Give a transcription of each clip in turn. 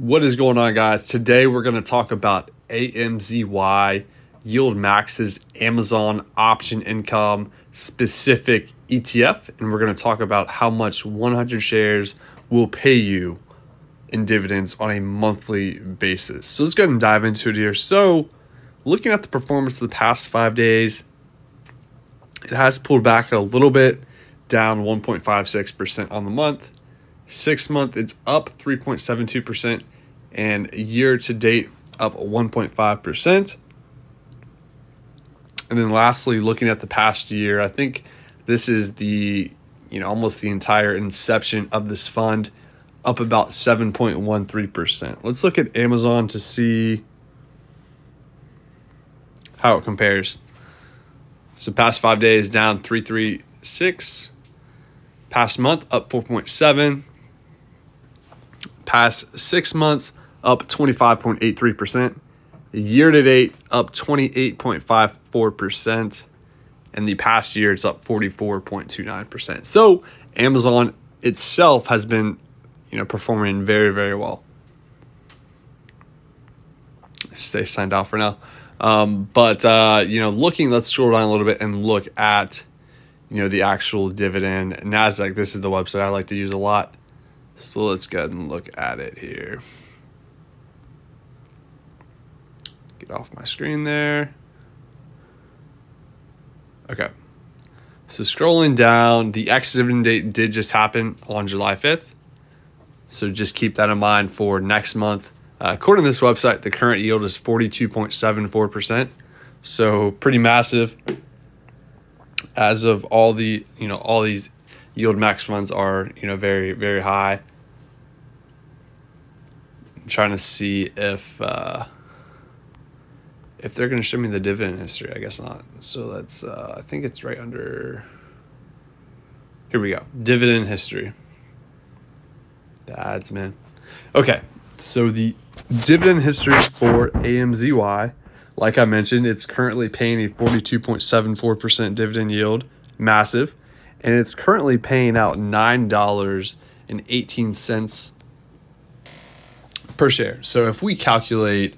What is going on, guys? Today we're going to talk about AMZY, Yield Max's Amazon option income specific ETF, and we're going to talk about how much 100 shares will pay you in dividends on a monthly basis. So let's go ahead and dive into it here. So looking at the performance of the past 5 days, it has pulled back a little bit, down 1.56% on the month. 6 month, it's up 3.72%, and year to date, up 1.5%. And then lastly, looking at the past year, I think this is the, almost the entire inception of this fund, up about 7.13%. Let's look at Amazon to see how it compares. So past 5 days, down 336. Past month, up 4.7. Past 6 months, up 25.83%. Year to date, up 28.54%. And the past year, it's up 44.29%. So Amazon itself has been, performing very, very well. Stay signed out for now. Let's scroll down a little bit and look at, the actual dividend. NASDAQ, this is the website I like to use a lot. So let's go ahead and look at it here. Get off my screen there. Okay. So scrolling down, the ex-dividend date did just happen on July 5th. So just keep that in mind for next month. According to this website, the current yield is 42.74%. So pretty massive. As of all the, all these yield max funds are, very, very high. I'm trying to see if they're going to show me the dividend history. I guess not. So that's, I think it's right under, here we go. Dividend history. The ads, man. Okay. So the dividend history for AMZY, like I mentioned, it's currently paying a 42.74% dividend yield. Massive. And it's currently paying out $9.18 per share. So if we calculate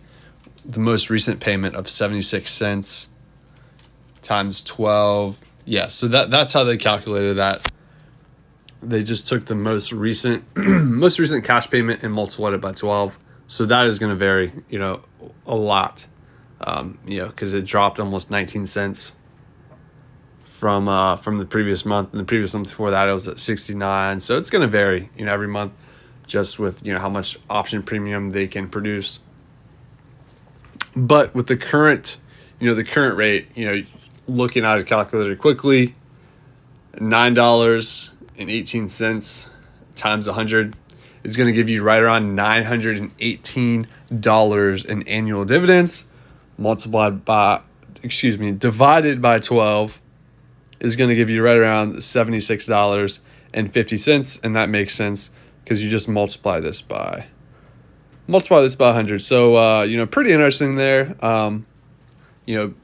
the most recent payment of 76 cents times 12, so that's how they calculated that. They just took the most recent cash payment and multiplied it by 12. So that is going to vary, a lot, because it dropped almost 19 cents from the previous month, and the previous month before that it was at 69. So it's going to vary, every month, just with how much option premium they can produce. But with the current rate, looking at a calculator quickly, $9.18 times 100 is going to give you right around $918 in annual dividends. Divided by 12 is going to give you right around $76.50, and that makes sense because you just multiply this by 100. So pretty interesting there.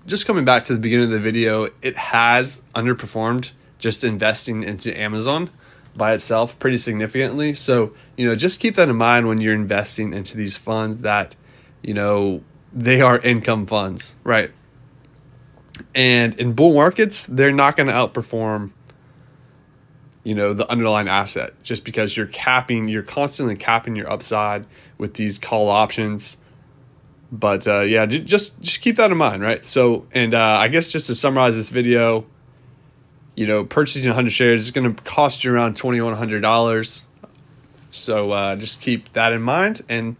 Just coming back to the beginning of the video, it has underperformed just investing into Amazon by itself pretty significantly. So just keep that in mind when you're investing into these funds, that they are income funds, right? And in bull markets, they're not going to outperform, the underlying asset, just because you're constantly capping your upside with these call options. But just keep that in mind, right? So, and I guess just to summarize this video, purchasing 100 shares is going to cost you around $2,100. So just keep that in mind. And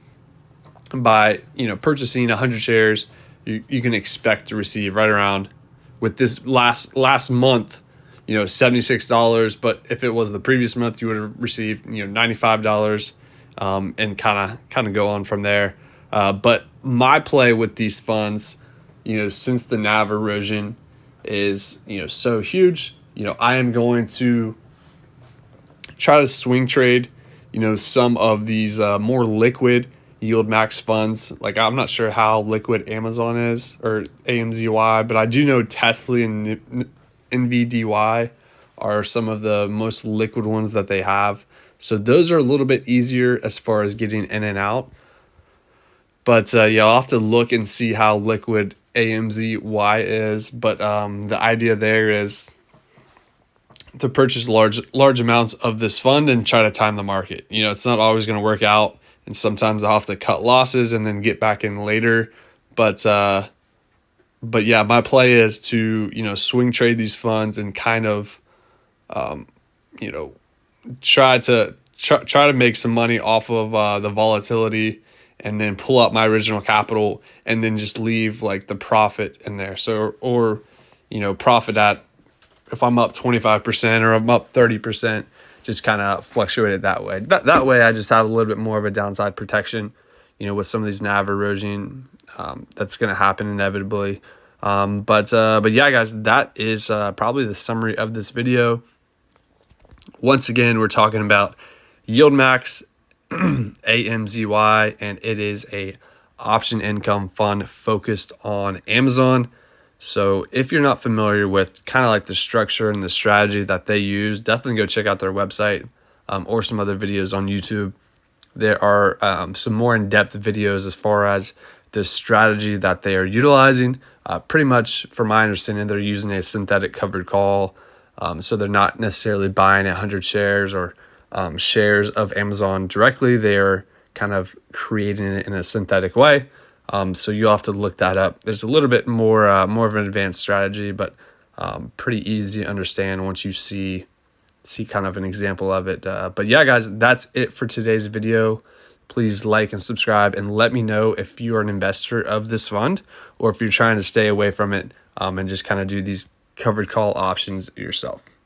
by purchasing 100 shares, you can expect to receive right around, with this last month, $76. But if it was the previous month, you would have received $95, and kind of go on from there. But my play with these funds, since the NAV erosion is so huge, I am going to try to swing trade some of these more liquid yield max funds. Like, I'm not sure how liquid Amazon is, or AMZY, but I do know Tesla and NVDY are some of the most liquid ones that they have. So those are a little bit easier as far as getting in and out. But yeah, I'll have to look and see how liquid AMZY is. But the idea there is to purchase large amounts of this fund and try to time the market. You know, it's not always going to work out, and sometimes I'll have to cut losses and then get back in later. But yeah, my play is to, you know, swing trade these funds and kind of, you know, try to make some money off of the volatility, and then pull out my original capital and then just leave like the profit in there. So, or, you know, profit at, if I'm up 25% or I'm up 30%, just kind of fluctuate it that way. That way I just have a little bit more of a downside protection, you know, with some of these NAV erosion that's going to happen inevitably. But yeah, guys, that is probably the summary of this video. Once again, we're talking about Yield Max AMZY, and it is a option income fund focused on Amazon. So if you're not familiar with kind of like the structure and the strategy that they use, definitely go check out their website or some other videos on YouTube. There are some more in-depth videos as far as the strategy that they are utilizing. Pretty much, from my understanding, they're using a synthetic covered call. So they're not necessarily buying 100 shares or shares of Amazon directly. They're kind of creating it in a synthetic way. So you'll have to look that up. There's a little bit more of an advanced strategy, but pretty easy to understand once you see kind of an example of it. But yeah, guys, that's it for today's video. Please like and subscribe, and let me know if you are an investor of this fund or if you're trying to stay away from it and just kind of do these covered call options yourself.